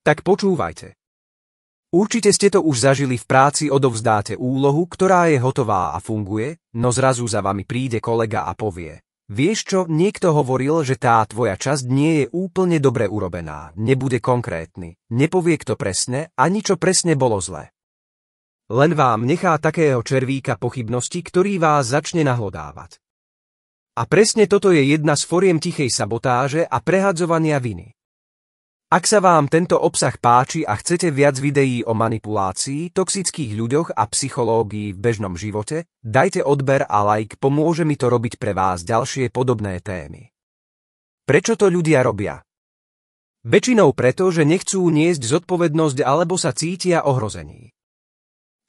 Tak počúvajte. Určite ste to už zažili v práci, odovzdáte úlohu, ktorá je hotová a funguje, no zrazu za vami príde kolega a povie: vieš čo, niekto hovoril, že tá tvoja časť nie je úplne dobre urobená, nebude konkrétny, nepovie kto presne, ani čo presne bolo zle. Len vám nechá takého červíka pochybnosti, ktorý vás začne nahlodávať. A presne toto je jedna z foriem tichej sabotáže a prehadzovania viny. Ak sa vám tento obsah páči a chcete viac videí o manipulácii, toxických ľuďoch a psychológii v bežnom živote, dajte odber a like, pomôže mi to robiť pre vás ďalšie podobné témy. Prečo to ľudia robia? Väčšinou preto, že nechcú niesť zodpovednosť alebo sa cítia ohrození.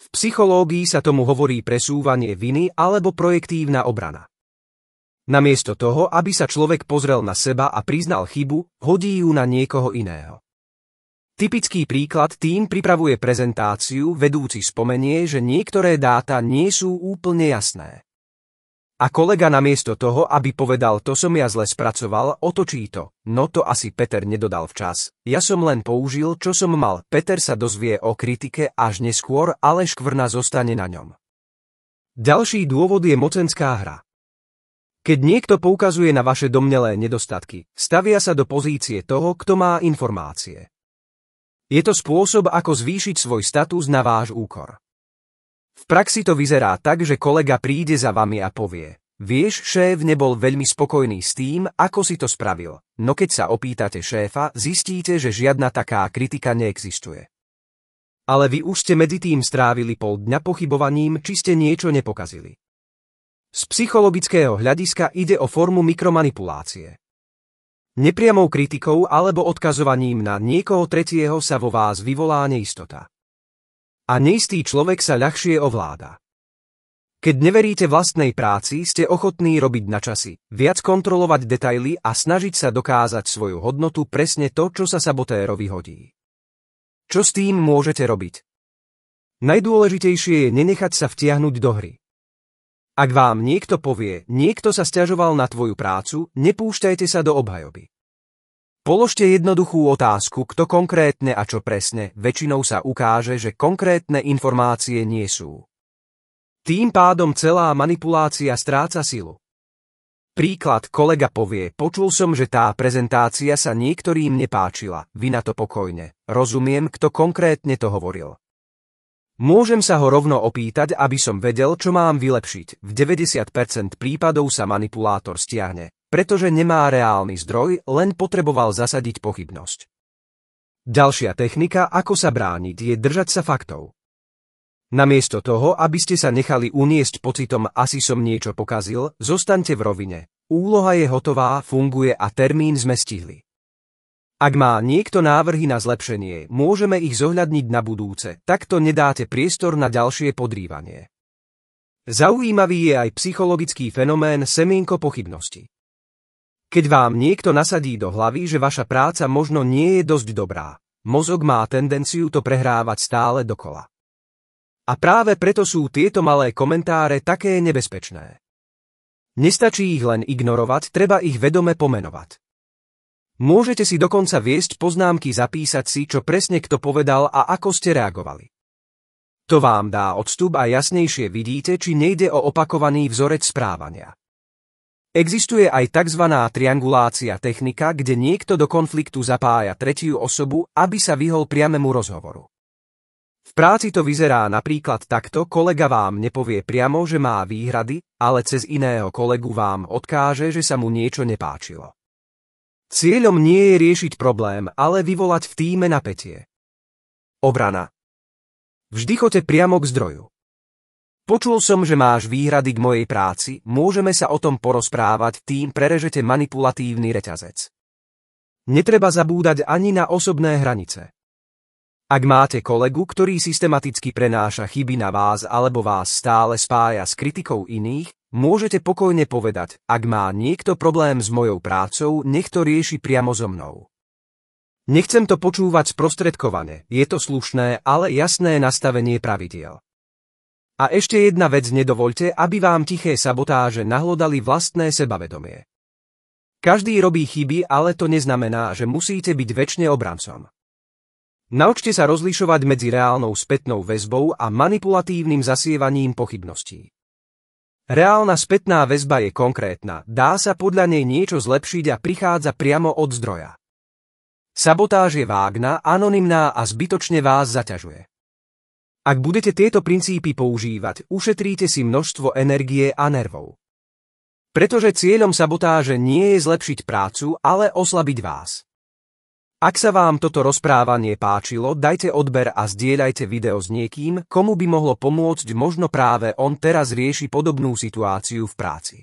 V psychológii sa tomu hovorí presúvanie viny alebo projektívna obrana. Namiesto toho, aby sa človek pozrel na seba a priznal chybu, hodí ju na niekoho iného. Typický príklad: tým pripravuje prezentáciu, vedúci spomenie, že niektoré dáta nie sú úplne jasné. A kolega namiesto toho, aby povedal: to som ja zle spracoval, otočí to: no to asi Peter nedodal včas, ja som len použil, čo som mal. Peter sa dozvie o kritike až neskôr, ale škvrna zostane na ňom. Ďalší dôvod je mocenská hra. Keď niekto poukazuje na vaše domnelé nedostatky, stavia sa do pozície toho, kto má informácie. Je to spôsob, ako zvýšiť svoj status na váš úkor. V praxi to vyzerá tak, že kolega príde za vami a povie: vieš, šéf nebol veľmi spokojný s tým, ako si to spravil, no keď sa opýtate šéfa, zistíte, že žiadna taká kritika neexistuje. Ale vy už ste medzi tým strávili pol dňa pochybovaním, či ste niečo nepokazili. Z psychologického hľadiska ide o formu mikromanipulácie. Nepriamou kritikou alebo odkazovaním na niekoho tretieho sa vo vás vyvolá neistota. A neistý človek sa ľahšie ovláda. Keď neveríte vlastnej práci, ste ochotní robiť načasy, viac kontrolovať detaily a snažiť sa dokázať svoju hodnotu, presne to, čo sa sabotérovi hodí. Čo s tým môžete robiť? Najdôležitejšie je nenechať sa vtiahnuť do hry. Ak vám niekto povie: niekto sa sťažoval na tvoju prácu, nepúšťajte sa do obhajoby. Položte jednoduchú otázku, kto konkrétne a čo presne, väčšinou sa ukáže, že konkrétne informácie nie sú. Tým pádom celá manipulácia stráca silu. Príklad: kolega povie: počul som, že tá prezentácia sa niektorým nepáčila, vy na to pokojne: rozumiem, kto konkrétne to hovoril. Môžem sa ho rovno opýtať, aby som vedel, čo mám vylepšiť. V 90% prípadov sa manipulátor stiahne, pretože nemá reálny zdroj, len potreboval zasadiť pochybnosť. Ďalšia technika, ako sa brániť, je držať sa faktov. Namiesto toho, aby ste sa nechali uniesť pocitom: asi som niečo pokazil, zostaňte v rovine. Úloha je hotová, funguje a termín sme stihli. Ak má niekto návrhy na zlepšenie, môžeme ich zohľadniť na budúce, takto nedáte priestor na ďalšie podrývanie. Zaujímavý je aj psychologický fenomén semienko pochybnosti. Keď vám niekto nasadí do hlavy, že vaša práca možno nie je dosť dobrá, mozog má tendenciu to prehrávať stále dokola. A práve preto sú tieto malé komentáre také nebezpečné. Nestačí ich len ignorovať, treba ich vedome pomenovať. Môžete si dokonca viesť poznámky, zapísať si, čo presne kto povedal a ako ste reagovali. To vám dá odstup a jasnejšie vidíte, či nejde o opakovaný vzorec správania. Existuje aj tzv. Triangulácia technika, kde niekto do konfliktu zapája tretiu osobu, aby sa vyhol priamemu rozhovoru. V práci to vyzerá napríklad takto: kolega vám nepovie priamo, že má výhrady, ale cez iného kolegu vám odkáže, že sa mu niečo nepáčilo. Cieľom nie je riešiť problém, ale vyvolať v tíme napätie. Obrana. Vždy choďte priamo k zdroju. Počul som, že máš výhrady k mojej práci, môžeme sa o tom porozprávať, tým prerežete manipulatívny reťazec. Netreba zabúdať ani na osobné hranice. Ak máte kolegu, ktorý systematicky prenáša chyby na vás alebo vás stále spája s kritikou iných, môžete pokojne povedať: ak má niekto problém s mojou prácou, nech to rieši priamo so mnou. Nechcem to počúvať sprostredkovane, je to slušné, ale jasné nastavenie pravidiel. A ešte jedna vec: nedovoľte, aby vám tiché sabotáže nahlodali vlastné sebavedomie. Každý robí chyby, ale to neznamená, že musíte byť večne obrancom. Naučte sa rozlišovať medzi reálnou spätnou väzbou a manipulatívnym zasievaním pochybností. Reálna spätná väzba je konkrétna, dá sa podľa nej niečo zlepšiť a prichádza priamo od zdroja. Sabotáž je vágna, anonymná a zbytočne vás zaťažuje. Ak budete tieto princípy používať, ušetríte si množstvo energie a nervov. Pretože cieľom sabotáže nie je zlepšiť prácu, ale oslabiť vás. Ak sa vám toto rozprávanie páčilo, dajte odber a zdieľajte video s niekým, komu by mohlo pomôcť, možno práve on teraz rieši podobnú situáciu v práci.